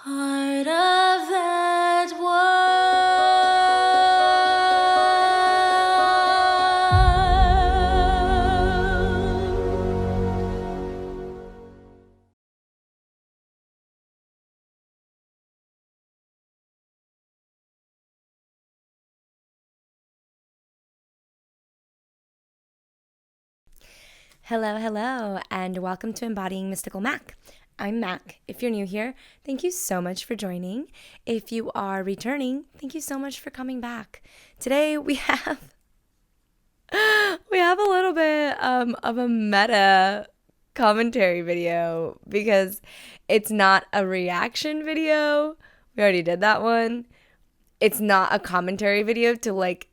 Part of that world. Hello, hello, and welcome to Embodying Mystical Mac. I'm Mac. If you're new here, thank you so much for joining. If you are returning, thank you so much for coming back. Today we have a little bit of a meta commentary video because it's not a reaction video. We already did that one. It's not a commentary video to like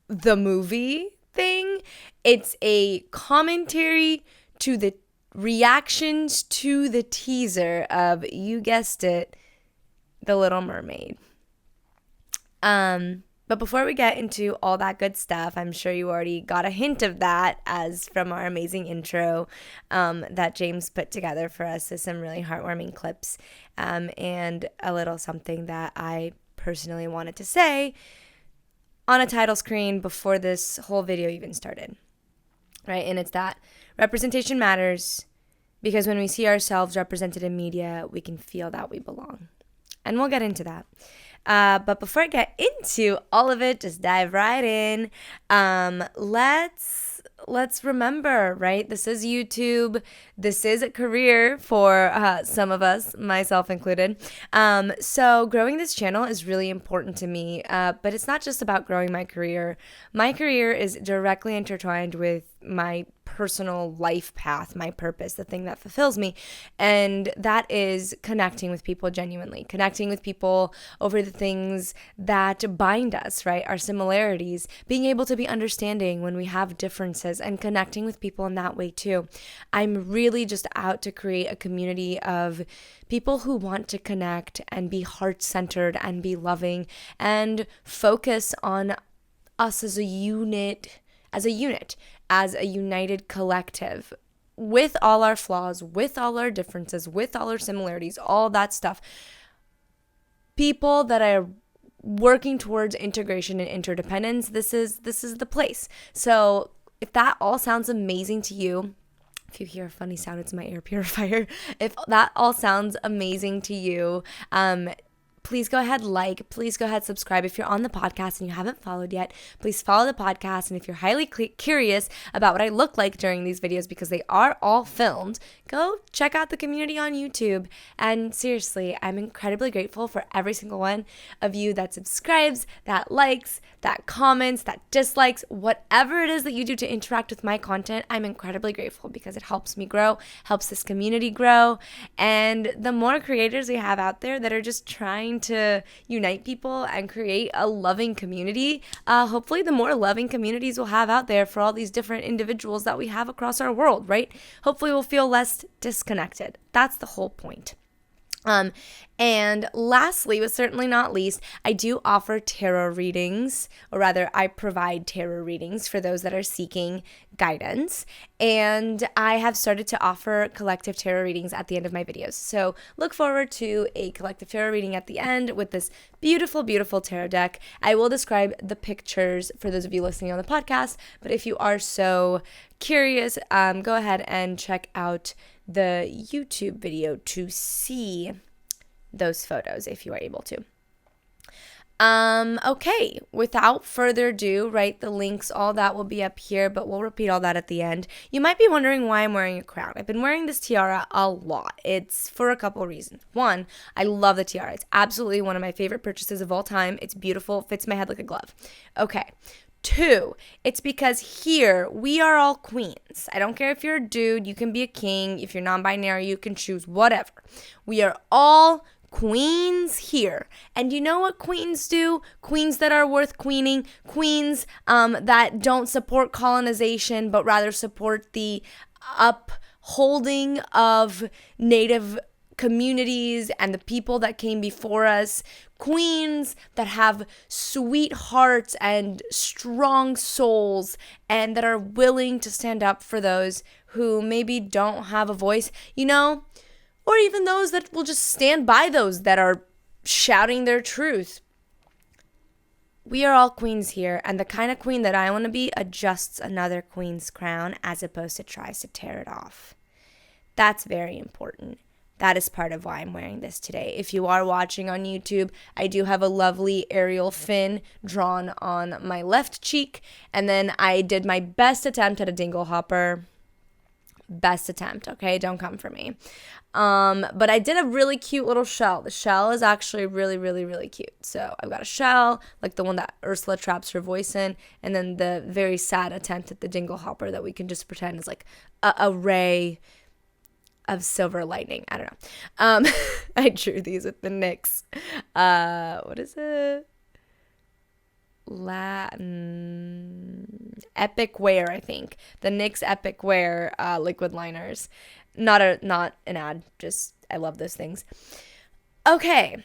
the movie thing. It's a commentary to the reactions to the teaser of, you guessed it, The Little Mermaid. But before we get into all that good stuff, I'm sure you already got a hint of that as from our amazing intro that James put together for us with some really heartwarming clips and a little something that I personally wanted to say on a title screen before this whole video even started, right? And it's that representation matters because when we see ourselves represented in media, we can feel that we belong. And we'll get into that. But before I get into all of it, just dive right in. Let's remember, right? This is YouTube. This is a career for some of us, myself included. So growing this channel is really important to me. But it's not just about growing my career. My career is directly intertwined with my personal life path, my purpose, the thing that fulfills me. And that is connecting with people genuinely, connecting with people over the things that bind us, right? Our similarities, being able to be understanding when we have differences and connecting with people in that way too. I'm really just out to create a community of people who want to connect and be heart-centered and be loving and focus on us as a unit, as a united collective, with all our flaws, with all our differences, with all our similarities, all that stuff. People that are working towards integration and interdependence, this is the place. So if that all sounds amazing to you, if you hear a funny sound, it's my air purifier. If that all sounds amazing to you, please go ahead, please go ahead, subscribe. If you're on the podcast and you haven't followed yet, please follow the podcast. And if you're highly curious about what I look like during these videos, because they are all filmed, go check out the community on YouTube. And seriously, I'm incredibly grateful for every single one of you that subscribes, that likes, that comments, that dislikes, whatever it is that you do to interact with my content. I'm incredibly grateful because it helps me grow, helps this community grow. And the more creators we have out there that are just trying to unite people and create a loving community, hopefully the more loving communities we'll have out there for all these different individuals that we have across our world, right? Hopefully we'll feel less disconnected. That's the whole point. And lastly, but certainly not least, I do offer tarot readings, or rather I provide tarot readings for those that are seeking guidance. And I have started to offer collective tarot readings at the end of my videos. So look forward to a collective tarot reading at the end with this beautiful, beautiful tarot deck. I will describe the pictures for those of you listening on the podcast, but if you are so curious, go ahead and check out the YouTube video to see those photos if you are able to. Okay, without further ado, right, the links, all that will be up here, but we'll repeat all that at the end. You might be wondering why I'm wearing a crown. I've been wearing this tiara a lot. It's for a couple reasons. One, I love the tiara. It's absolutely one of my favorite purchases of all time. It's beautiful, fits my head like a glove. Okay. Two, it's because here we are all queens. I don't care if you're a dude, you can be a king. If you're non-binary, you can choose whatever. We are all queens here. And you know what queens do? Queens that are worth queening, queens that don't support colonization, but rather support the upholding of Native communities and the people that came before us, queens that have sweet hearts and strong souls and that are willing to stand up for those who maybe don't have a voice. You know, or even those that will just stand by those that are shouting their truth. We are all queens here, and the kind of queen that I want to be adjusts another queen's crown as opposed to tries to tear it off. That's very important. That is part of why I'm wearing this today. If you are watching on YouTube, I do have a lovely Ariel fin drawn on my left cheek, and then I did my best attempt at a dingle hopper. Best attempt, okay? Don't come for me. But I did a really cute little shell. The shell is actually really, really, really cute. So I've got a shell, like the one that Ursula traps her voice in, and then the very sad attempt at the dingle hopper that we can just pretend is like a ray of silver lightning. I don't know. I drew these with the NYX. What is it? Latin Epic Wear, I think. The NYX Epic Wear liquid liners. Not an ad, just I love those things. Okay.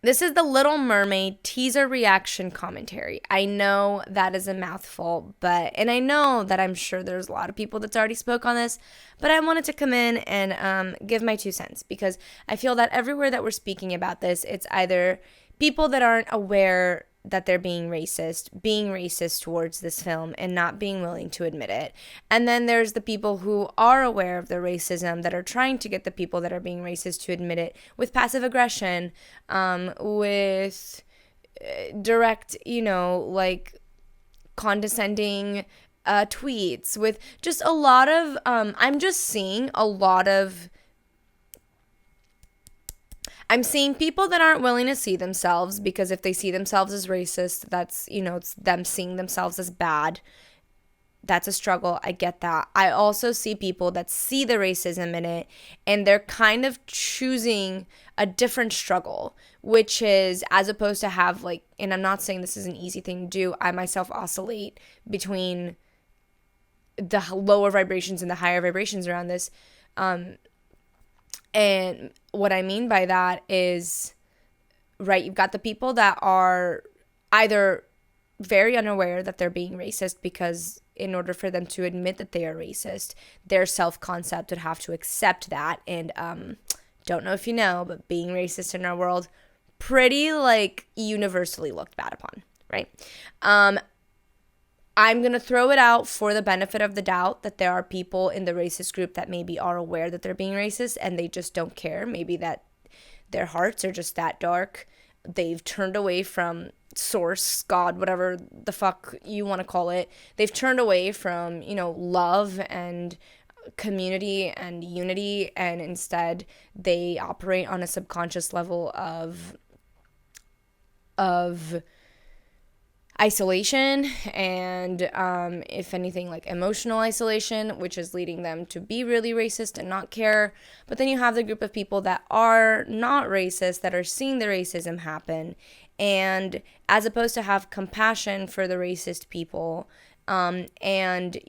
This is the Little Mermaid teaser reaction commentary. I know that is a mouthful, and I know that I'm sure there's a lot of people that's already spoke on this, but I wanted to come in and give my 2 cents, because I feel that everywhere that we're speaking about this, it's either people that aren't aware that they're being racist towards this film and not being willing to admit it. And then there's the people who are aware of the racism that are trying to get the people that are being racist to admit it with passive aggression, with direct, like condescending tweets, with just a lot of, I'm seeing people that aren't willing to see themselves, because if they see themselves as racist, that's, it's them seeing themselves as bad. That's a struggle. I get that. I also see people that see the racism in it, and they're kind of choosing a different struggle, which is, as opposed to have and I'm not saying this is an easy thing to do. I myself oscillate between the lower vibrations and the higher vibrations around this. And what I mean by that is, right, you've got the people that are either very unaware that they're being racist, because in order for them to admit that they are racist, their self-concept would have to accept that. And don't know if you know, but being racist in our world, pretty universally looked bad upon, right? I'm going to throw it out for the benefit of the doubt that there are people in the racist group that maybe are aware that they're being racist and they just don't care. Maybe that their hearts are just that dark. They've turned away from source, God, whatever the fuck you want to call it. They've turned away from, love and community and unity, and instead they operate on a subconscious level of isolation and if anything emotional isolation, which is leading them to be really racist and not care. But then you have the group of people that are not racist, that are seeing the racism happen, and as opposed to have compassion for the racist people, and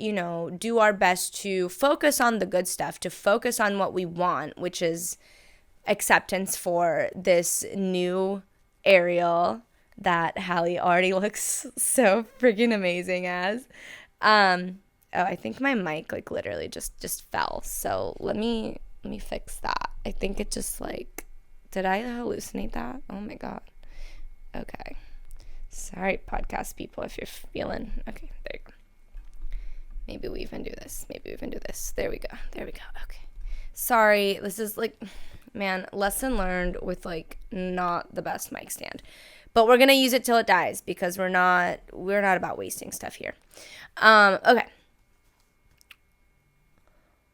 do our best to focus on the good stuff, to focus on what we want, which is acceptance for this new Ariel that Hallie already looks so freaking amazing as. I think my mic literally just fell. So let me fix that. I think it just did I hallucinate that? Oh my God. Okay. Sorry, podcast people, if you're feeling. Okay, there you go. Maybe we even do this. There we go. Okay. Sorry, this is lesson learned with not the best mic stand. But we're going to use it till it dies, because we're not about wasting stuff here. Okay.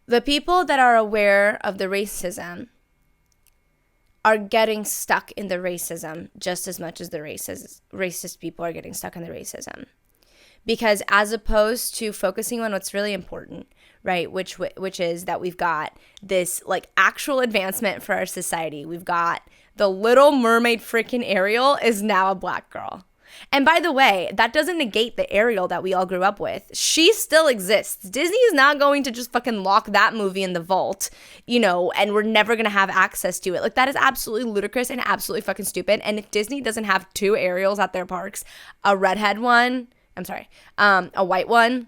The people that are aware of the racism are getting stuck in the racism just as much as the racist people are getting stuck in the racism. Because as opposed to focusing on what's really important, right, which is that we've got this actual advancement for our society. We've got the Little Mermaid freaking Ariel is now a black girl. And by the way, that doesn't negate the Ariel that we all grew up with. She still exists. Disney is not going to just fucking lock that movie in the vault, and we're never going to have access to it. That is absolutely ludicrous and absolutely fucking stupid. And if Disney doesn't have 2 Ariels at their parks, a white one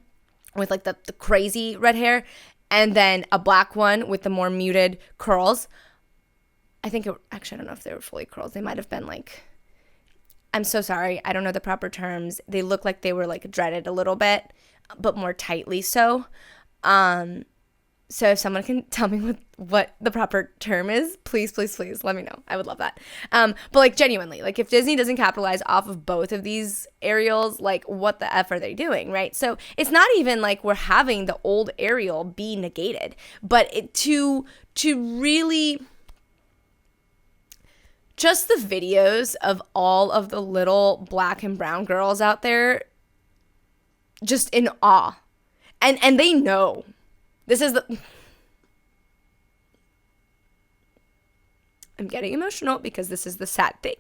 with the crazy red hair, and then a black one with the more muted curls. Actually, I don't know if they were fully curls. They might have been like, I'm so sorry, I don't know the proper terms. They look like they were like dreaded a little bit, but more tightly so. So if someone can tell me what the proper term is, please, please, please let me know. I would love that. But like genuinely, like if Disney doesn't capitalize off of both of these Ariels, like what the F are they doing, right? So it's not even like we're having the old Ariel be negated, but to really, just the videos of all of the little black and brown girls out there, just in awe. And they know. This is I'm getting emotional because this is the sad thing.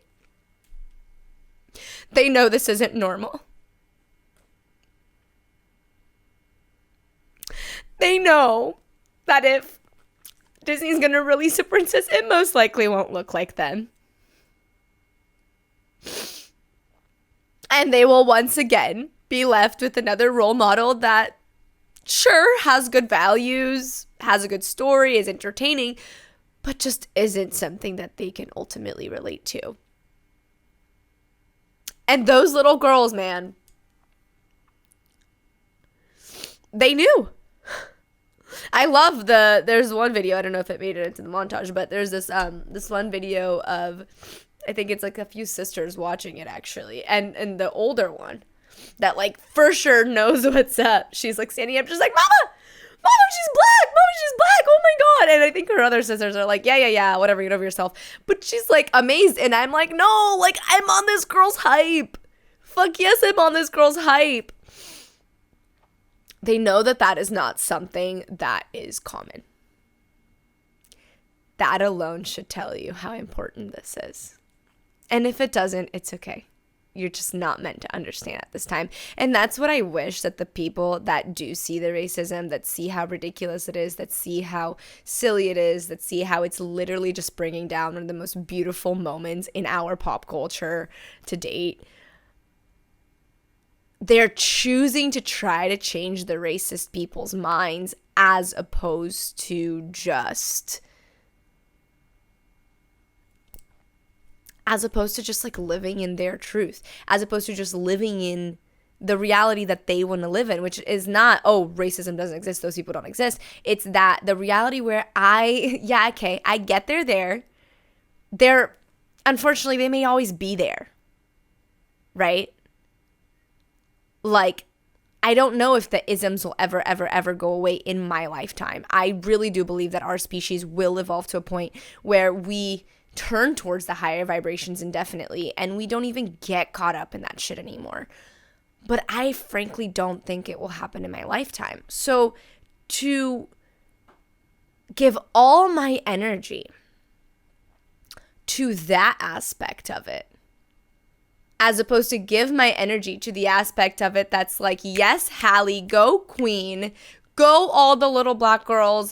They know this isn't normal. They know that if Disney's going to release a princess, it most likely won't look like them. And they will once again be left with another role model that sure has good values, has a good story, is entertaining, but just isn't something that they can ultimately relate to. And those little girls, man, they knew. I love there's one video, I don't know if it made it into the montage, but there's this one video of, I think it's like a few sisters watching it actually, and the older one that like for sure knows what's up, she's like standing up just like, Mama, she's black, oh my God. And I think her other sisters are like, yeah, whatever, get over yourself. But she's like amazed, and I'm like, no, like I'm on this girl's hype. Fuck yes, I'm on this girl's hype. They know that is not something that is common. That alone should tell you how important this is. And if it doesn't, it's okay. You're just not meant to understand at this time. And that's what I wish that the people that do see the racism, that see how ridiculous it is, that see how silly it is, that see how it's literally just bringing down one of the most beautiful moments in our pop culture to date, they're choosing to try to change the racist people's minds as opposed to just like living in their truth, as opposed to just living in the reality that they want to live in, which is not, oh, racism doesn't exist, those people don't exist. It's that the reality where I get they're there. They're, unfortunately, they may always be there, right? Like, I don't know if the isms will ever go away in my lifetime. I really do believe that our species will evolve to a point where we turn towards the higher vibrations indefinitely, and we don't even get caught up in that shit anymore. But I frankly don't think it will happen in my lifetime. So to give all my energy to that aspect of it, as opposed to give my energy to the aspect of it that's like, yes, Hallie, go queen, go all the little black girls,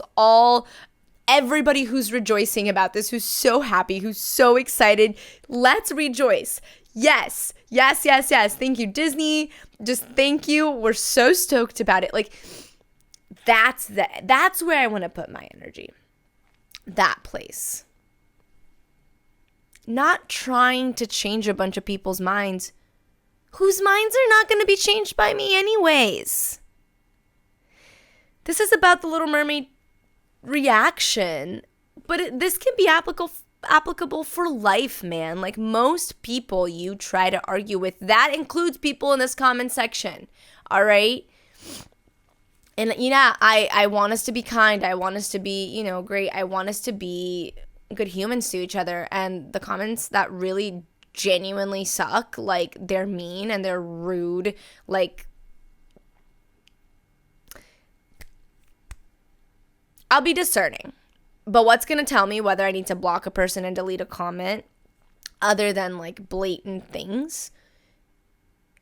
everybody who's rejoicing about this, who's so happy, who's so excited, let's rejoice. Yes. Thank you, Disney. Just thank you. We're so stoked about it. Like, that's where I want to put my energy. That place. Not trying to change a bunch of people's minds whose minds are not going to be changed by me anyways. This is about the Little Mermaid reaction, but this can be applicable for life, man. Like, most people you try to argue with, that includes people in this comment section, all right? And I want us to be kind, I want us to be, great, I want us to be good humans to each other, and the comments that really genuinely suck, like they're mean and they're rude, like, I'll be discerning. But what's going to tell me whether I need to block a person and delete a comment, other than like blatant things,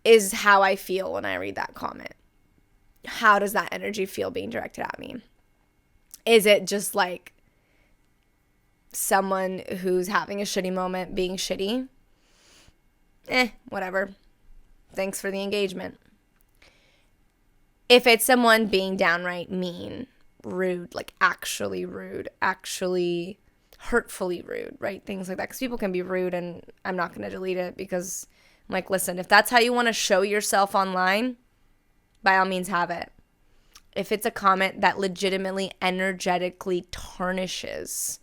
is how I feel when I read that comment. How does that energy feel being directed at me? Is it just like someone who's having a shitty moment being shitty? Whatever. Thanks for the engagement. If it's someone being downright mean, rude, like actually rude, actually hurtfully rude, right? Things like that. Because people can be rude, and I'm not going to delete it because I'm like, listen, if that's how you want to show yourself online, by all means have it. If it's a comment that legitimately energetically tarnishes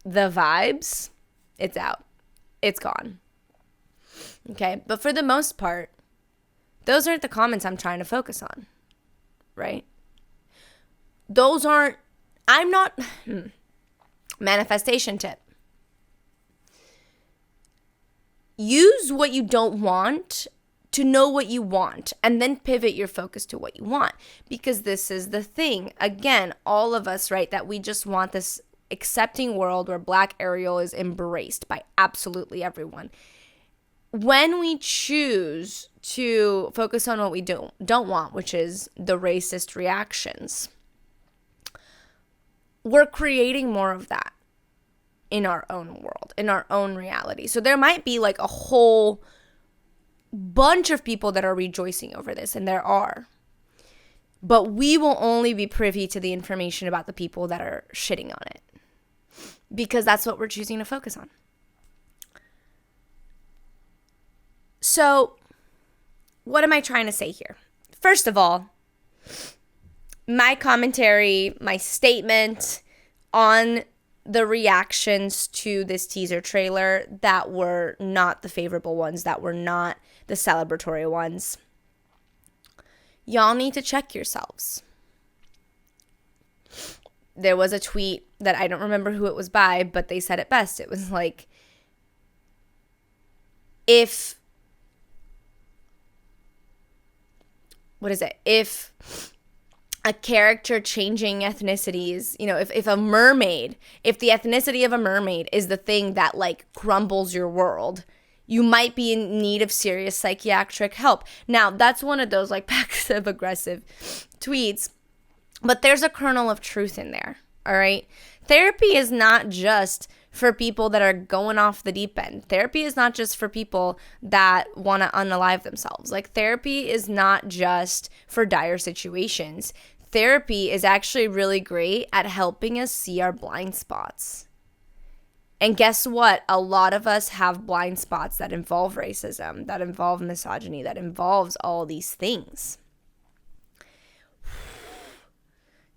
the vibes, it's out. It's gone. Okay? But for the most part, those aren't the comments I'm trying to focus on, right? I'm not, manifestation tip. Use what you don't want to know what you want, and then pivot your focus to what you want. Because this is the thing. Again, all of us, right, that we just want this accepting world where Black Ariel is embraced by absolutely everyone. When we choose to focus on what we don't want, which is the racist reactions, we're creating more of that in our own world, in our own reality. So there might be like a whole bunch of people that are rejoicing over this, and there are. But we will only be privy to the information about the people that are shitting on it, because that's what we're choosing to focus on. So, what am I trying to say here? First of all, my commentary, my statement on the reactions to this teaser trailer that were not the favorable ones, that were not the celebratory ones, y'all need to check yourselves. There was a tweet that I don't remember who it was by, but they said it best. It was like, if a character changing ethnicities, if a mermaid, if the ethnicity of a mermaid is the thing that like crumbles your world, you might be in need of serious psychiatric help. Now, that's one of those like passive aggressive tweets, but there's a kernel of truth in there, all right? Therapy is not just for people that are going off the deep end. Therapy is not just for people that want to unalive themselves. Like, therapy is not just for dire situations. Therapy is actually really great at helping us see our blind spots. And guess what? A lot of us have blind spots that involve racism, that involve misogyny, that involves all these things.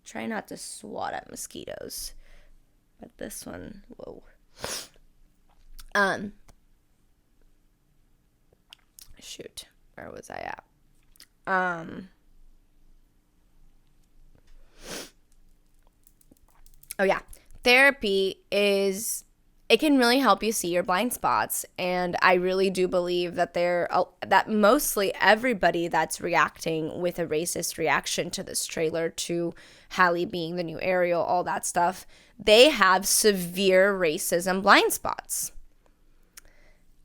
Try not to swat at mosquitoes. But this one, whoa. Shoot, where was I at? Oh yeah, therapy it can really help you see your blind spots, and I really do believe that that mostly everybody that's reacting with a racist reaction to this trailer, to Halle being the new Ariel, all that stuff, they have severe racism blind spots.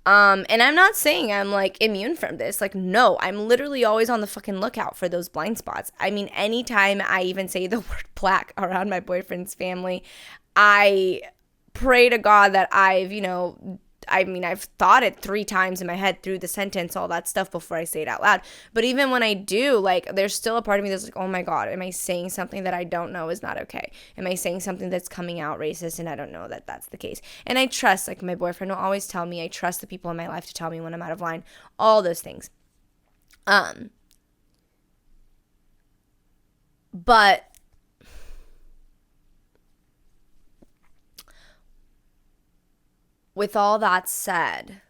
And I'm not saying I'm like immune from this. Like, no, I'm literally always on the fucking lookout for those blind spots. I mean, anytime I even say the word Black around my boyfriend's family, I pray to God that I've thought it 3 times in my head through the sentence, all that stuff, before I say it out loud. But even when I do, like, there's still a part of me that's like, oh my God, am I saying something that I don't know is not okay? Am I saying something that's coming out racist and I don't know that that's the case? And I trust, like, my boyfriend will always tell me, I trust the people in my life to tell me when I'm out of line, all those things. But with all that said,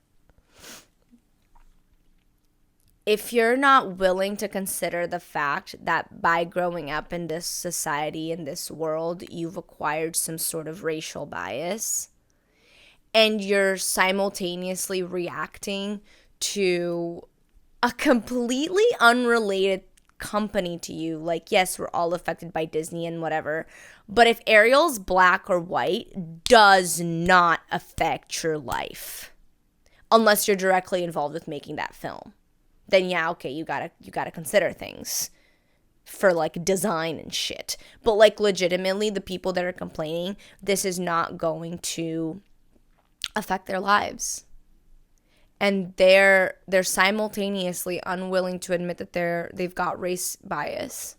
if you're not willing to consider the fact that by growing up in this society, in this world, you've acquired some sort of racial bias, and you're simultaneously reacting to a completely unrelated company to you, like, yes, we're all affected by Disney and whatever, but if Ariel's Black or white does not affect your life, unless you're directly involved with making that film, then yeah, okay, you gotta consider things for like design and shit. But like, legitimately, the people that are complaining, this is not going to affect their lives, and they're simultaneously unwilling to admit that they've got race bias,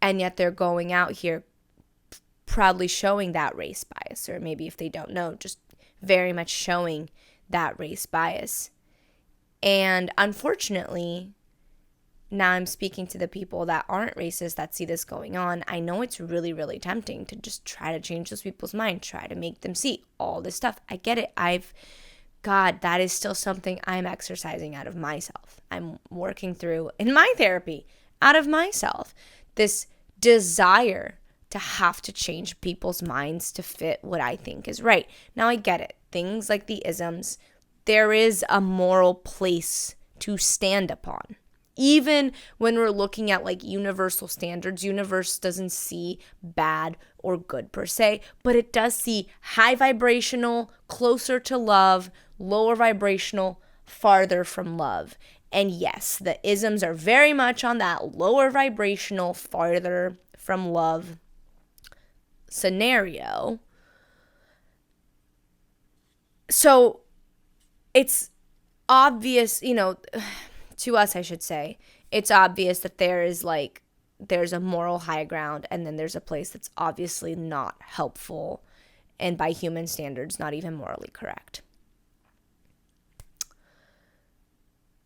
And yet they're going out here proudly showing that race bias, or maybe if they don't know, just very much showing that race bias. And unfortunately, now I'm speaking to the people that aren't racist that see this going on. I know it's really, really tempting to just try to change those people's mind, try to make them see all this stuff. I get it. God, that is still something I'm exercising out of myself. I'm working through in my therapy out of myself, this desire to have to change people's minds to fit what I think is right. Now I get it. Things like the isms, there is a moral place to stand upon. Even when we're looking at like universal standards, universe doesn't see bad or good per se, but it does see high vibrational, closer to love, lower vibrational, farther from love. And yes, the isms are very much on that lower vibrational, farther from love scenario. So it's obvious, to us, I should say, it's obvious that there's a moral high ground, and then there's a place that's obviously not helpful and by human standards, not even morally correct.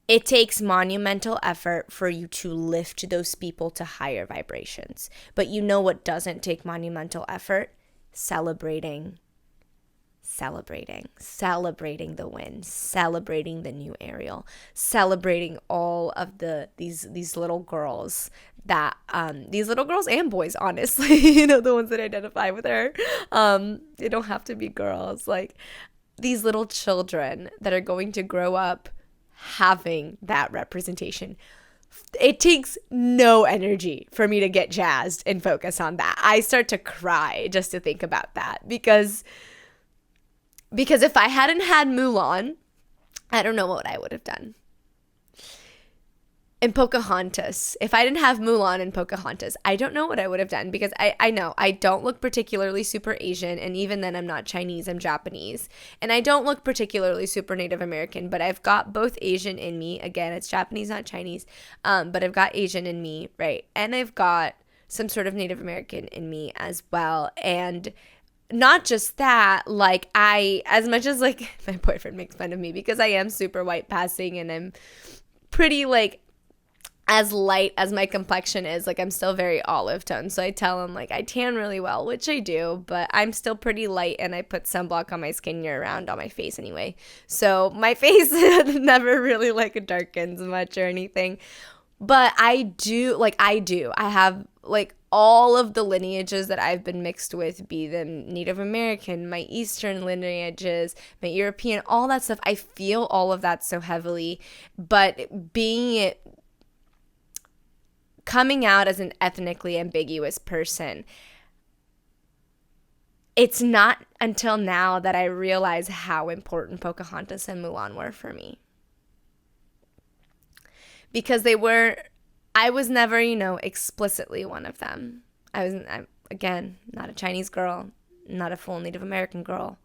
It takes monumental effort for you to lift those people to higher vibrations. But you know what doesn't take monumental effort? Celebrating the win, celebrating the new Ariel, celebrating all of these little girls that these little girls and boys, honestly, the ones that identify with her. They don't have to be girls. Like these little children that are going to grow up having that representation. It takes no energy for me to get jazzed and focus on that. I start to cry just to think about that because if I hadn't had Mulan, I don't know what I would have done. In Pocahontas, if I didn't have Mulan and Pocahontas, I don't know what I would have done because I know I don't look particularly super Asian, and even then I'm not Chinese, I'm Japanese. And I don't look particularly super Native American, but I've got both Asian in me. Again, it's Japanese, not Chinese, but I've got Asian in me, right? And I've got some sort of Native American in me as well. And not just that, like as much as like my boyfriend makes fun of me because I am super white passing and I'm pretty like as light as my complexion is, like I'm still very olive tone. So I tell him like I tan really well, which I do, but I'm still pretty light and I put sunblock on my skin year round on my face anyway. So my face never really like darkens much or anything. But I have like all of the lineages that I've been mixed with, be them Native American, my Eastern lineages, my European, all that stuff. I feel all of that so heavily, but coming out as an ethnically ambiguous person, it's not until now that I realize how important Pocahontas and Mulan were for me. Because I was never, explicitly one of them. I'm again, not a Chinese girl, not a full Native American girl.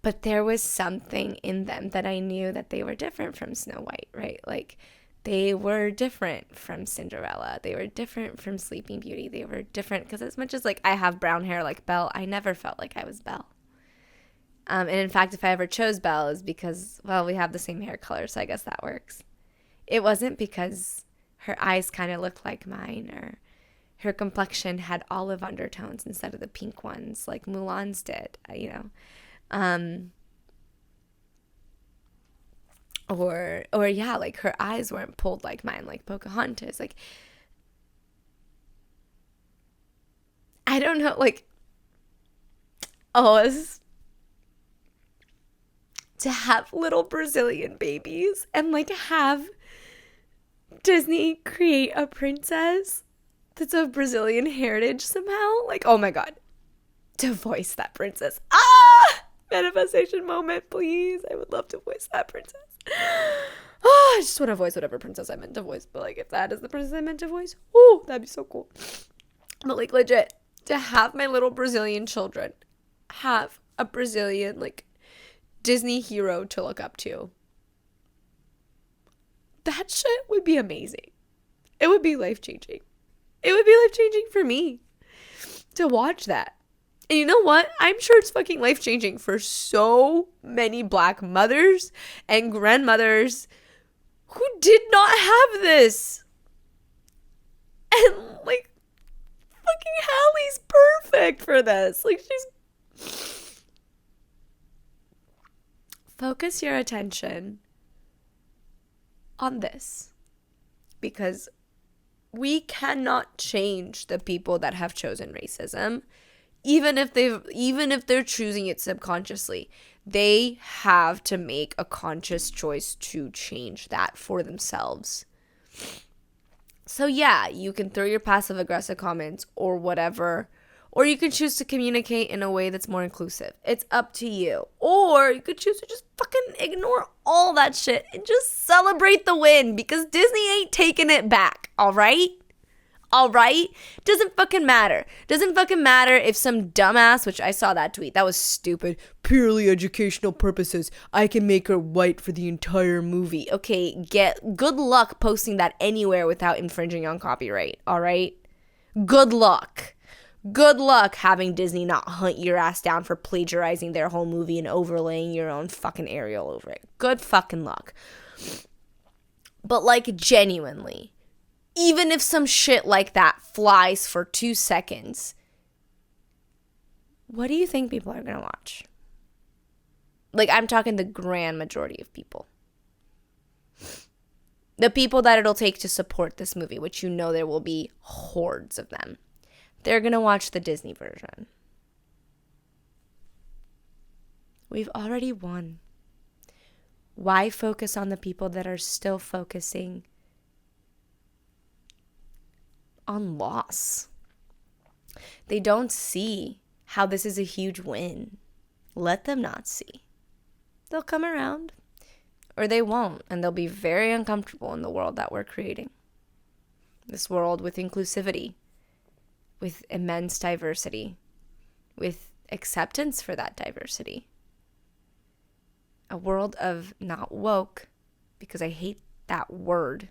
But there was something in them that I knew that they were different from Snow White, right? Like, they were different from Cinderella. They were different from Sleeping Beauty. They were different because as much as, like, I have brown hair like Belle, I never felt like I was Belle. And in fact, if I ever chose Belle, is because, well, we have the same hair color, so I guess that works. It wasn't because her eyes kind of looked like mine or her complexion had olive undertones instead of the pink ones like Mulan's did, Or yeah, like her eyes weren't pulled like mine, like Pocahontas. Like, I don't know, like, to have little Brazilian babies and like have Disney create a princess that's of Brazilian heritage somehow. Like, oh my God, to voice that princess. Manifestation moment, please. I would love to voice that princess. I just want to voice whatever princess I meant to voice. But like, if that is the princess I meant to voice, that'd be so cool. But like, legit, to have my little Brazilian children have a Brazilian like Disney hero to look up to, that shit would be amazing. It would be life-changing. It would be life-changing for me to watch that. And you know what? I'm sure it's fucking life-changing for so many Black mothers and grandmothers who did not have this. And like, fucking Hallie's perfect for this. Like, she's... Focus your attention on this. Because we cannot change the people that have chosen racism. Even if they're choosing it subconsciously, they have to make a conscious choice to change that for themselves. So yeah, you can throw your passive aggressive comments or whatever, or you can choose to communicate in a way that's more inclusive. It's up to you. Or you could choose to just fucking ignore all that shit and just celebrate the win, because Disney ain't taking it back, all right? All right? Doesn't fucking matter. Doesn't fucking matter if some dumbass, which I saw that tweet, that was stupid, purely educational purposes, I can make her white for the entire movie. Okay, good luck posting that anywhere without infringing on copyright, all right? Good luck. Good luck having Disney not hunt your ass down for plagiarizing their whole movie and overlaying your own fucking Ariel over it. Good fucking luck. But like, genuinely, even if some shit like that flies for 2 seconds, what do you think people are going to watch? Like, I'm talking the grand majority of people. The people that it'll take to support this movie, which you know there will be hordes of them. They're going to watch the Disney version. We've already won. Why focus on the people that are still focusing on loss? They don't see how this is a huge win. Let them not see. They'll come around, or they won't, and they'll be very uncomfortable in the world that we're creating. This world with inclusivity, with immense diversity, with acceptance for that diversity. A world of not woke, because I hate that word,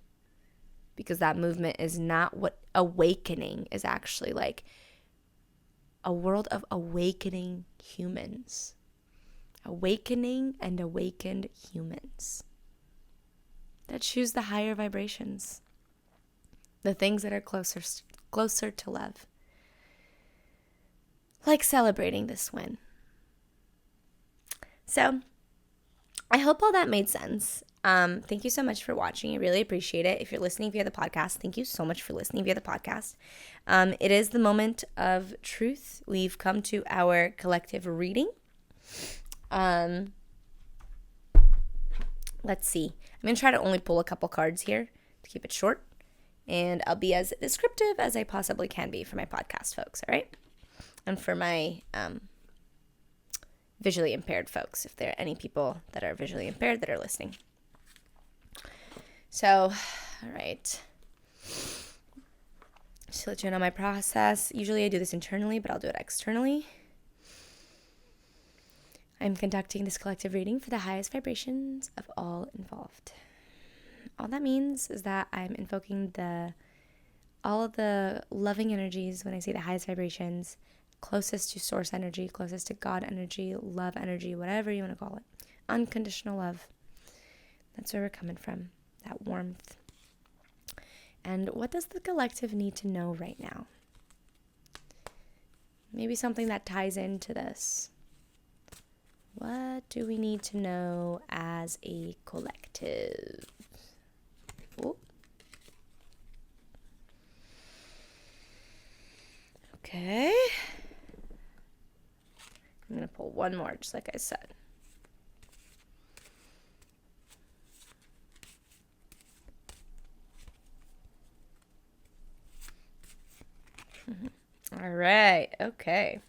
because that movement is not what awakening is actually like. A world of awakening humans. Awakening and awakened humans that choose the higher vibrations, the things that are closer to love. Like celebrating this win. So, I hope all that made sense. Thank you so much for watching. I really appreciate it. If you're listening via the podcast, thank you so much for listening via the podcast. It is the moment of truth. We've come to our collective reading. Let's see. I'm going to try to only pull a couple cards here to keep it short. And I'll be as descriptive as I possibly can be for my podcast folks, all right? And for my visually impaired folks, if there are any people that are visually impaired that are listening. So, all right. Just to let you know my process. Usually I do this internally, but I'll do it externally. I'm conducting this collective reading for the highest vibrations of all involved. All that means is that I'm invoking all of the loving energies when I say the highest vibrations, closest to source energy, closest to God energy, love energy, whatever you want to call it. Unconditional love. That's where we're coming from, that warmth. And what does the collective need to know right now? Maybe something that ties into this. What do we need to know as a collective? Ooh. Okay. I'm going to pull one more, just like I said. All right. Okay.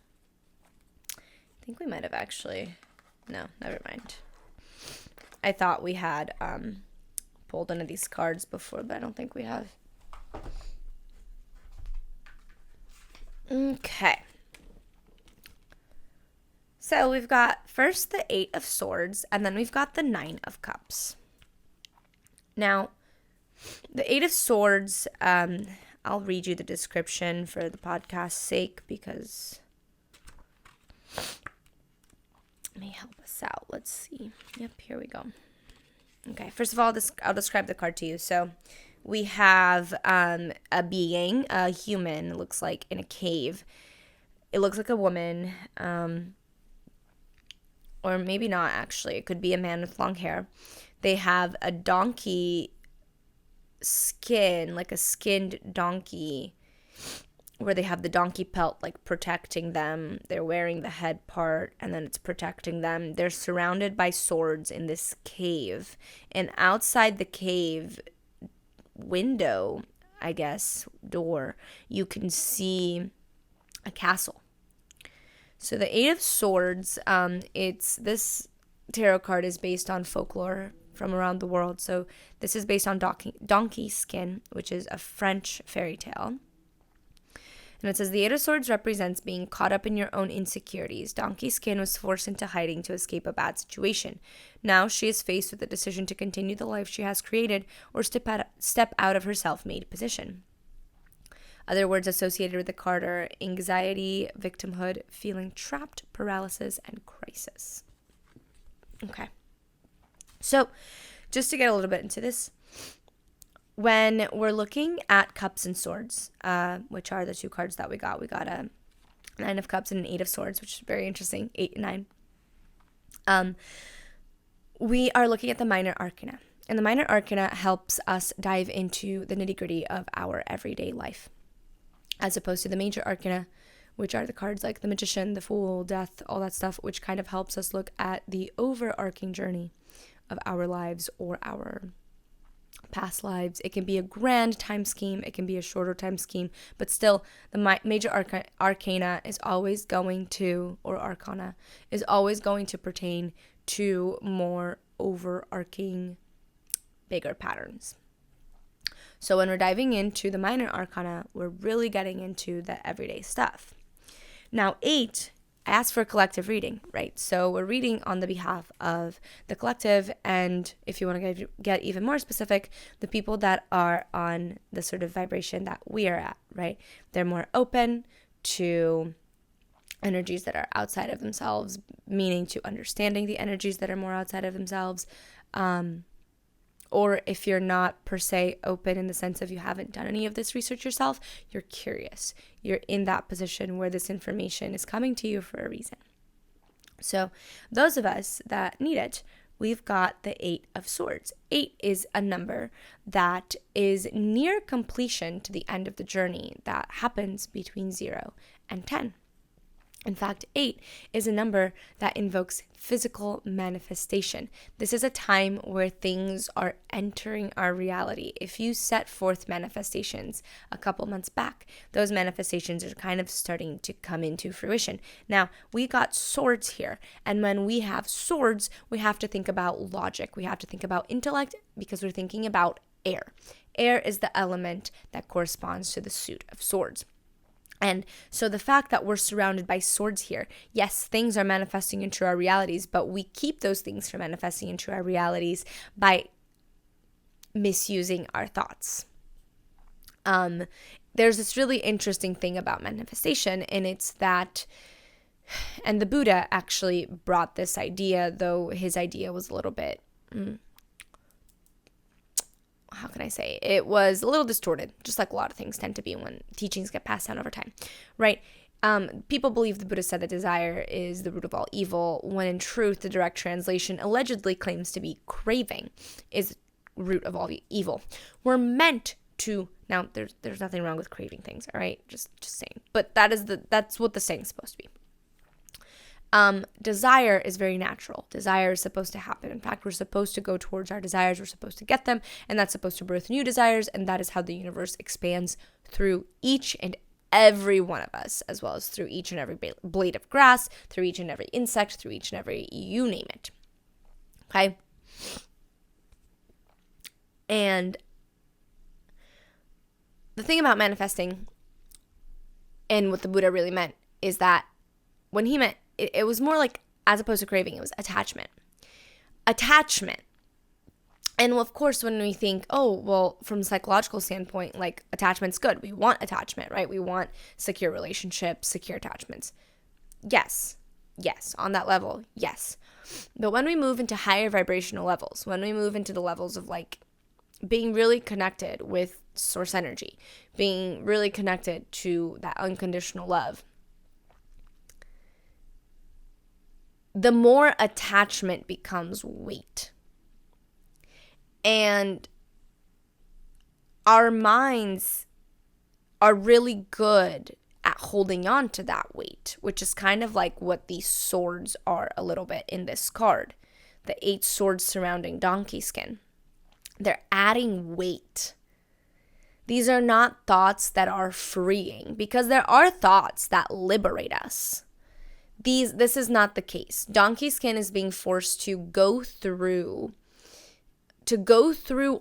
I think we might have actually... No, never mind. I thought we had pulled one of these cards before, but I don't think we have. Okay. So we've got first the 8 of Swords, and then we've got the 9 of Cups. Now, The Eight of Swords, I'll read you the description for the podcast's sake because it may help us out. Let's see. Yep, here we go. Okay, first of all, I'll describe the card to you. So we have a being, a human, it looks like, in a cave. It looks like a woman, or maybe not actually. It could be a man with long hair. They have a donkey skin, like a skinned donkey, where they have the donkey pelt like protecting them. They're wearing the head part and then it's protecting them. They're surrounded by swords in this cave. And outside the cave window, I guess, door, you can see a castle. So the Eight of Swords, this tarot card is based on folklore from around the world. So this is based on donkey skin, which is a French fairy tale. And it says, the Eight of Swords represents being caught up in your own insecurities. Donkey Skin was forced into hiding to escape a bad situation. Now she is faced with the decision to continue the life she has created or step out of her self-made position. Other words associated with the card are anxiety, victimhood, feeling trapped, paralysis, and crisis. Okay. So just to get a little bit into this, when we're looking at Cups and Swords, which are the two cards that we got a Nine of Cups and an Eight of Swords, which is very interesting, 8 and 9. We are looking at the minor arcana. And the minor arcana helps us dive into the nitty-gritty of our everyday life, as opposed to the major arcana, which are the cards like the Magician, the Fool, Death, all that stuff, which kind of helps us look at the overarching journey of our lives or our past lives. It can be a grand time scheme, it can be a shorter time scheme, but still the major arcana is always going to, or arcana, is always going to pertain to more overarching, bigger patterns. So when we're diving into the minor arcana, we're really getting into the everyday stuff. Now 8, I asked for a collective reading, right? So we're reading on the behalf of the collective, and if you want to get even more specific, the people that are on the sort of vibration that we are at, right? They're more open to energies that are outside of themselves, meaning to understanding the energies that are more outside of themselves. Or if you're not per se open in the sense of you haven't done any of this research yourself, you're curious. You're in that position where this information is coming to you for a reason. So those of us that need it, we've got the 8 of Swords. 8 is a number that is near completion to the end of the journey that happens between 0 and 10. In fact, 8 is a number that invokes physical manifestation. This is a time where things are entering our reality. If you set forth manifestations a couple months back, those manifestations are kind of starting to come into fruition. Now, we got swords here, and when we have swords, we have to think about logic. We have to think about intellect because we're thinking about air. Air is the element that corresponds to the suit of swords. And so the fact that we're surrounded by swords here, yes, things are manifesting into our realities, but we keep those things from manifesting into our realities by misusing our thoughts. There's this really interesting thing about manifestation, and it's that, and the Buddha actually brought this idea, though his idea was a little bit, how can I say, it was a little distorted, just like a lot of things tend to be when teachings get passed down over time, right? People believe the Buddha said that desire is the root of all evil, when in truth, the direct translation allegedly claims to be craving is root of all evil. We're meant to, now there's nothing wrong with craving things, all right? Just saying. But that's what the saying's supposed to be. Desire is very natural. Desire is supposed to happen. In fact, we're supposed to go towards our desires. We're supposed to get them, and that's supposed to birth new desires, and that is how the universe expands through each and every one of us, as well as through each and every blade of grass, through each and every insect, through each and every, you name it. Okay? And the thing about manifesting and what the Buddha really meant is that when he meant, it was more like, as opposed to craving, it was attachment. Attachment And of course, when we think, oh, well, from a psychological standpoint, like attachment's good. We want attachment, right? We want secure relationships, secure attachments. Yes. Yes. On that level, yes. But when we move into higher vibrational levels, when we move into the levels of like being really connected with source energy, being really connected to that unconditional love, the more attachment becomes weight. And our minds are really good at holding on to that weight, which is kind of like what these swords are a little bit in this card. The 8 swords surrounding donkey skin. They're adding weight. These are not thoughts that are freeing, because there are thoughts that liberate us. This is not the case. Donkey skin is being forced to go through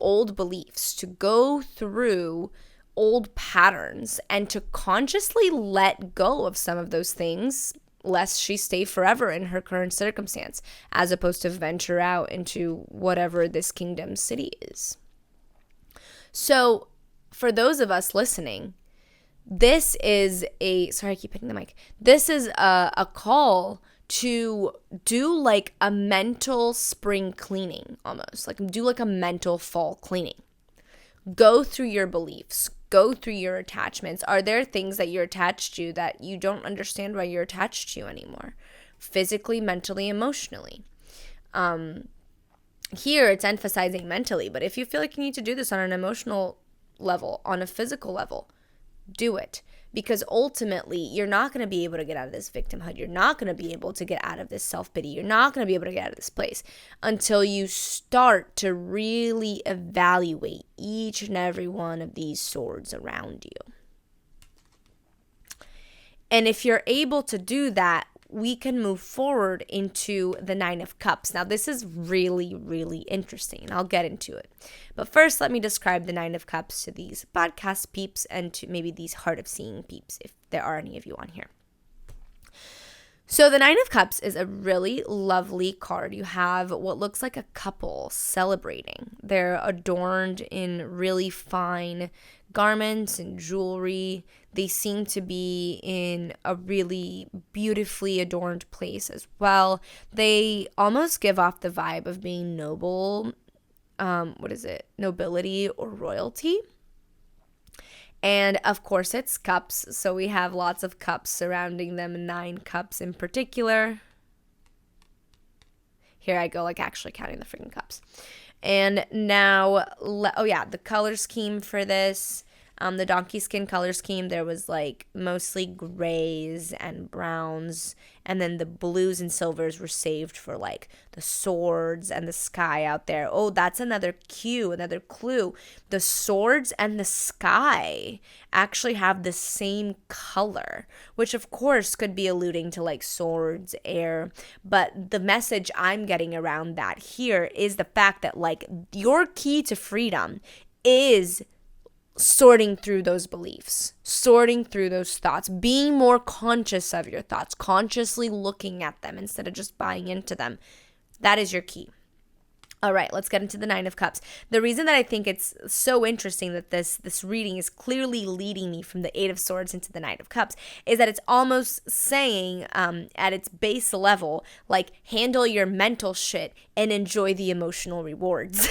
old beliefs, to go through old patterns, and to consciously let go of some of those things, lest she stay forever in her current circumstance, as opposed to venture out into whatever this kingdom city is. So for those of us listening, this is sorry, I keep hitting the mic. This is a call to do like a mental spring cleaning, almost like do like a mental fall cleaning. Go through your beliefs, go through your attachments. Are there things that you're attached to that you don't understand why you're attached to anymore? Physically, mentally, emotionally. Here it's emphasizing mentally, but if you feel like you need to do this on an emotional level, on a physical level, do it. Because ultimately, you're not going to be able to get out of this victimhood. You're not going to be able to get out of this self-pity. You're not going to be able to get out of this place until you start to really evaluate each and every one of these swords around you. And if you're able to do that, we can move forward into the 9 of Cups. Now, this is really, really interesting, and I'll get into it. But first, let me describe the 9 of Cups to these podcast peeps and to maybe these Heart of Seeing peeps, if there are any of you on here. So the 9 of Cups is a really lovely card. You have what looks like a couple celebrating. They're adorned in really fine garments and jewelry. They seem to be in a really beautifully adorned place as well. They almost give off the vibe of being noble. Nobility or royalty. And of course it's cups, so we have lots of cups surrounding them, 9 cups in particular. Here I go, like actually counting the freaking cups. And now, the color scheme for this, the donkey skin color scheme, there was like mostly grays and browns, and then the blues and silvers were saved for like the swords and the sky out there. Oh, that's another clue. The swords and the sky actually have the same color, which of course could be alluding to like swords, air. But the message I'm getting around that here is the fact that like your key to freedom is sorting through those beliefs, sorting through those thoughts, being more conscious of your thoughts, consciously looking at them instead of just buying into them. That is your key. All right, let's get into the 9 of Cups. The reason that I think it's so interesting that this reading is clearly leading me from the 8 of Swords into the 9 of Cups is that it's almost saying at its base level, like, handle your mental shit and enjoy the emotional rewards.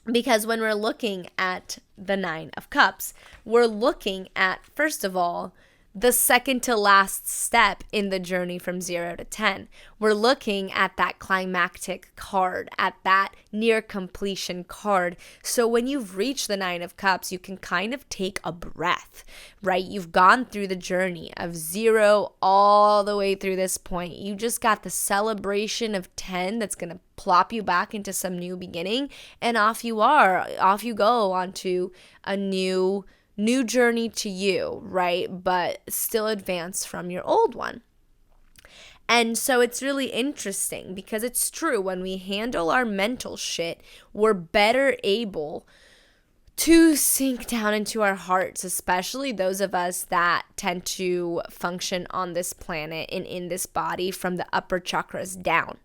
Because when we're looking at the 9 of Cups, we're looking at, first of all, the second to last step in the journey from 0 to 10. We're looking at that climactic card, at that near completion card. So when you've reached the 9 of Cups, you can kind of take a breath, right? You've gone through the journey of 0 all the way through this point. You just got the celebration of 10 that's going to plop you back into some new beginning, and off you go onto a new journey to you, right? But still advance from your old one. And so it's really interesting because it's true, when we handle our mental shit, we're better able to sink down into our hearts, especially those of us that tend to function on this planet and in this body from the upper chakras down.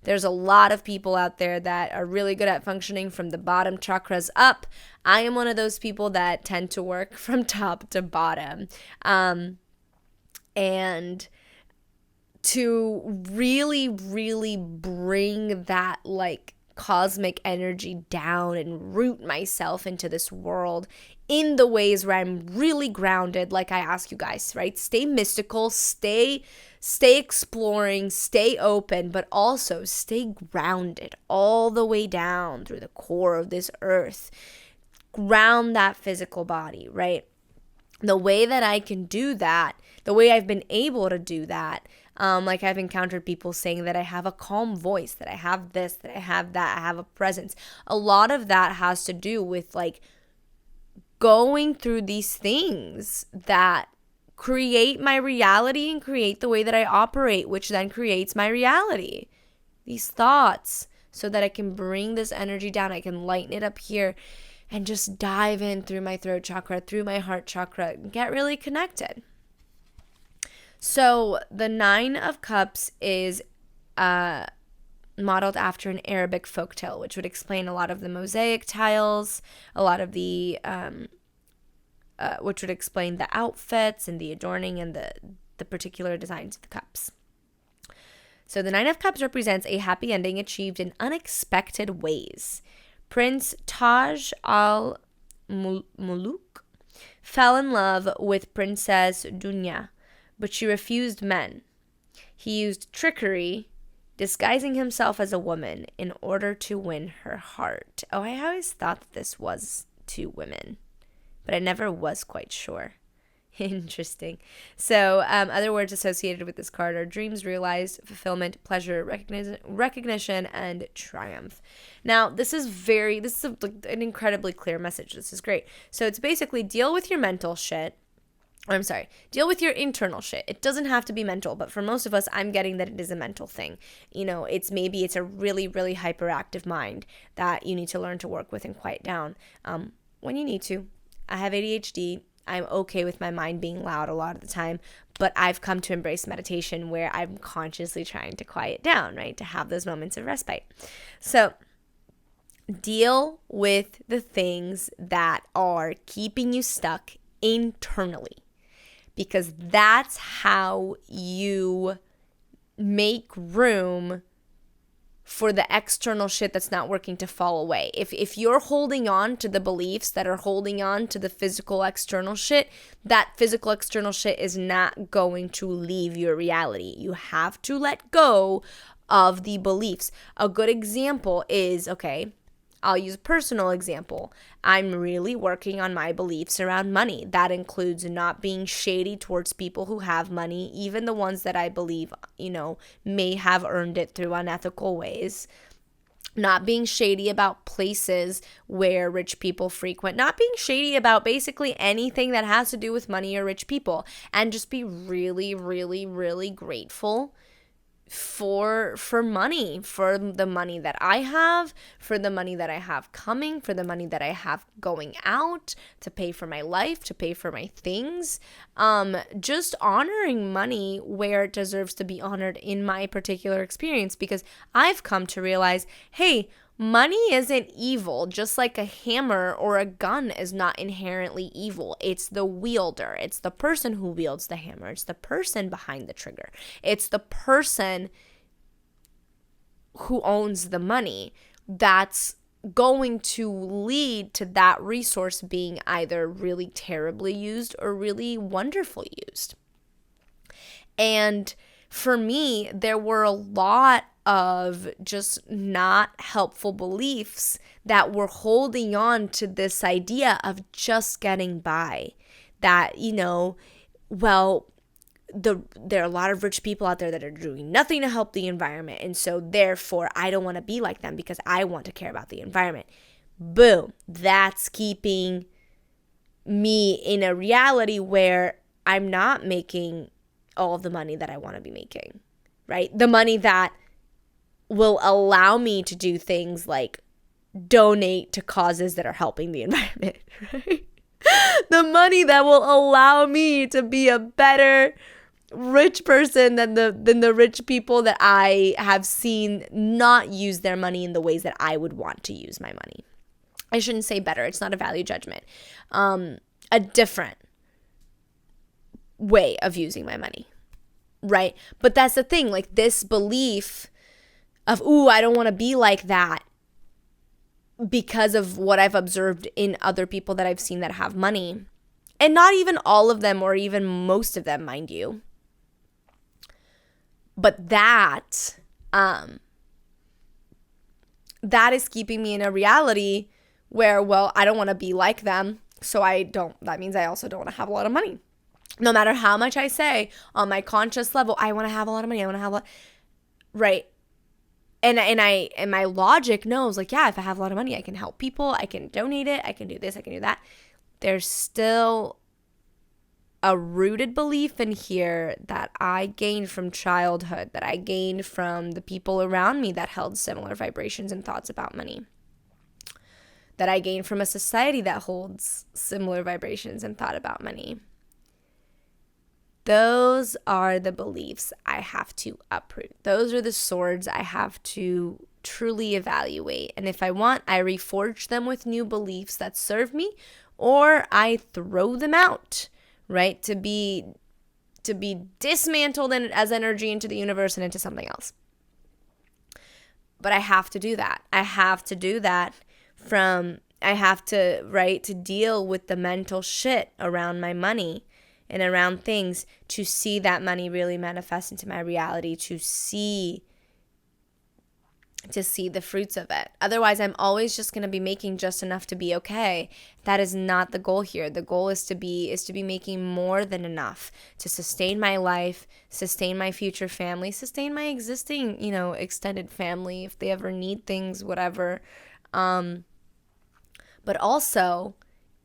There's a lot of people out there that are really good at functioning from the bottom chakras up. I am one of those people that tend to work from top to bottom. And to really, really bring that like cosmic energy down and root myself into this world in the ways where I'm really grounded, like I ask you guys, right? Stay mystical, stay exploring, stay open, but also stay grounded all the way down through the core of this earth. Ground that physical body, right? The way that I can do that, the way I've been able to do that, like I've encountered people saying that I have a calm voice, that I have this, that I have that, I have a presence. A lot of that has to do with like going through these things that create my reality and create the way that I operate, which then creates my reality. These thoughts, so that I can bring this energy down, I can lighten it up here and just dive in through my throat chakra, through my heart chakra, and get really connected. So the 9 of Cups is modeled after an Arabic folktale, which would explain a lot of the mosaic tiles, a lot of the, which would explain the outfits and the adorning and the particular designs of the cups. So the 9 of Cups represents a happy ending achieved in unexpected ways. Prince Taj al-Muluk fell in love with Princess Dunya, but she refused men. He used trickery, disguising himself as a woman in order to win her heart. Oh, I always thought that this was 2 women, but I never was quite sure. Interesting. So other words associated with this card are dreams realized, fulfillment, pleasure, recognition, and triumph. Now, this is an incredibly clear message. This is great. So it's basically deal with your mental shit. Deal with your internal shit. It doesn't have to be mental, but for most of us, I'm getting that it is a mental thing. You know, it's a really, really hyperactive mind that you need to learn to work with and quiet down when you need to. I have ADHD. I'm okay with my mind being loud a lot of the time, but I've come to embrace meditation where I'm consciously trying to quiet down, right? To have those moments of respite. So deal with the things that are keeping you stuck internally, because that's how you make room for the external shit that's not working to fall away. If you're holding on to the beliefs that are holding on to the physical external shit, that physical external shit is not going to leave your reality. You have to let go of the beliefs. A good example is, I'll use a personal example. I'm really working on my beliefs around money. That includes not being shady towards people who have money, even the ones that I believe, may have earned it through unethical ways. Not being shady about places where rich people frequent. Not being shady about basically anything that has to do with money or rich people. And just be really, really, really grateful for money, for the money that I have, for the money that I have coming, for the money that I have going out, to pay for my life, to pay for my things. Just honoring money where it deserves to be honored in my particular experience, because I've come to realize, hey, money isn't evil, just like a hammer or a gun is not inherently evil. It's the wielder. It's the person who wields the hammer. It's the person behind the trigger. It's the person who owns the money that's going to lead to that resource being either really terribly used or really wonderfully used. And for me, there were a lot of just not helpful beliefs that were holding on to this idea of just getting by. That, there are a lot of rich people out there that are doing nothing to help the environment, and so therefore I don't want to be like them because I want to care about the environment. Boom. That's keeping me in a reality where I'm not making all the money that I want to be making, right? The money that will allow me to do things like donate to causes that are helping the environment, right? The money that will allow me to be a better rich person than the rich people that I have seen not use their money in the ways that I would want to use my money. I shouldn't say better. It's not a value judgment. A different way of using my money, right? But that's the thing, like this belief of, ooh, I don't want to be like that because of what I've observed in other people that I've seen that have money. And not even all of them or even most of them, mind you. But that is keeping me in a reality where, well, I don't want to be like them. So that means I also don't want to have a lot of money. No matter how much I say on my conscious level, I want to have a lot of money. I want to have a lot, right? And my logic knows, like, yeah, if I have a lot of money, I can help people. I can donate it. I can do this. I can do that. There's still a rooted belief in here that I gained from childhood, that I gained from the people around me that held similar vibrations and thoughts about money, that I gained from a society that holds similar vibrations and thought about money. Those are the beliefs I have to uproot. Those are the swords I have to truly evaluate. And if I want, I reforge them with new beliefs that serve me, or I throw them out, right? To be dismantled as energy into the universe and into something else. But I have to do that. I have to do that to deal with the mental shit around my money and around things, to see that money really manifest into my reality, to see the fruits of it. Otherwise, I'm always just going to be making just enough to be okay. That is not the goal here. The goal is to be making more than enough to sustain my life, sustain my future family, sustain my existing, extended family if they ever need things, whatever. But also,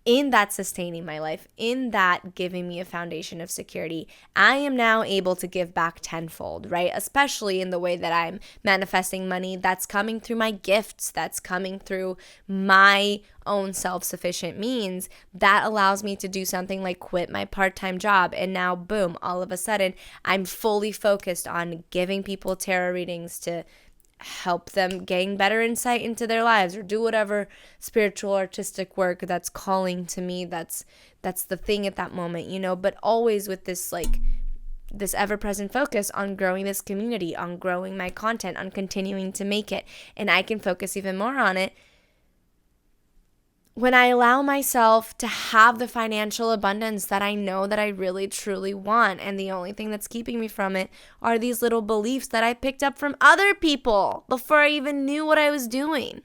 in that sustaining my life, in that giving me a foundation of security, I am now able to give back tenfold, right? Especially in the way that I'm manifesting money that's coming through my gifts, that's coming through my own self-sufficient means. That allows me to do something like quit my part-time job. And now, boom, all of a sudden, I'm fully focused on giving people tarot readings to help them gain better insight into their lives, or do whatever spiritual artistic work that's calling to me, that's the thing at that moment, but always with this this ever-present focus on growing this community, on growing my content, on continuing to make it. And I can focus even more on it when I allow myself to have the financial abundance that I know that I really truly want. And the only thing that's keeping me from it are these little beliefs that I picked up from other people before I even knew what I was doing.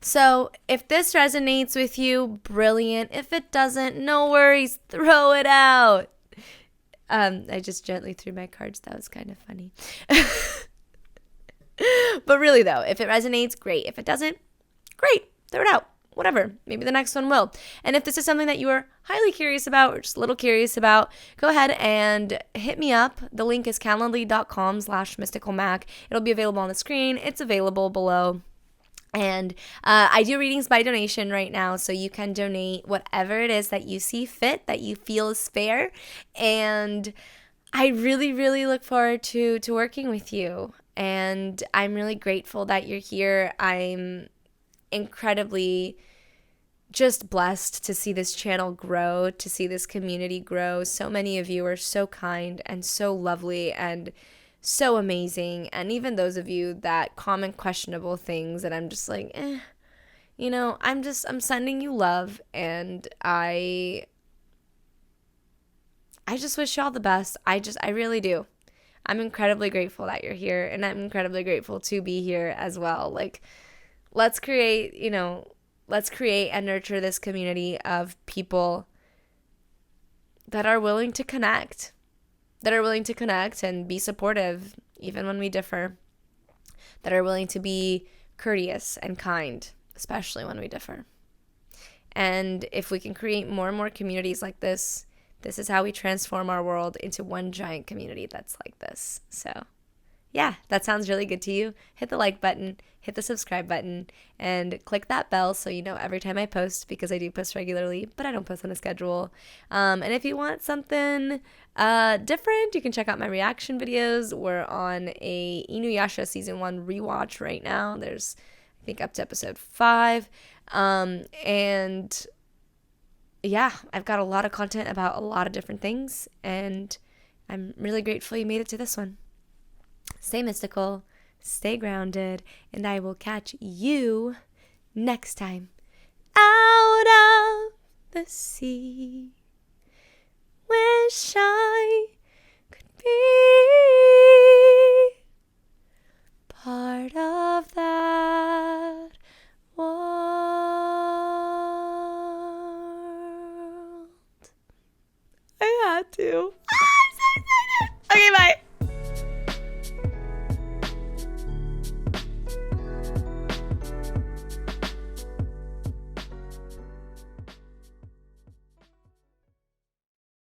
So if this resonates with you, brilliant. If it doesn't, no worries, throw it out. I just gently threw my cards. That was kind of funny. But really though, if it resonates, great. If it doesn't, great, throw it out. Whatever, maybe the next one will. And if this is something that you are highly curious about or just a little curious about, go ahead and hit me up. The link is calendly.com/mysticalmac. It'll be available on the screen. It's available below. And I do readings by donation right now, so you can donate whatever it is that you see fit, that you feel is fair. And I really, really look forward to working with you. And I'm really grateful that you're here. I'm incredibly just blessed to see this channel grow, to see this community grow. So many of you are so kind and so lovely and so amazing. And even those of you that comment questionable things, and I'm just like, I'm sending you love, and I just wish you all the best. I really do. I'm incredibly grateful that you're here, and I'm incredibly grateful to be here as well. Like, let's create and nurture this community of people that are willing to connect, and be supportive even when we differ, that are willing to be courteous and kind, especially when we differ. And if we can create more and more communities like this, this is how we transform our world into one giant community that's like this. So yeah, that sounds really good to you, hit the like button, hit the subscribe button, and click that bell so you know every time I post, because I do post regularly, but I don't post on a schedule. And if you want something different, you can check out my reaction videos. We're on a Inuyasha season 1 rewatch right now. There's, I think, up to episode 5. And yeah, I've got a lot of content about a lot of different things, and I'm really grateful you made it to this one. Stay mystical, stay grounded, and I will catch you next time. Out of the sea, wish I could be part of that world. I had to. I'm so excited. Okay, bye.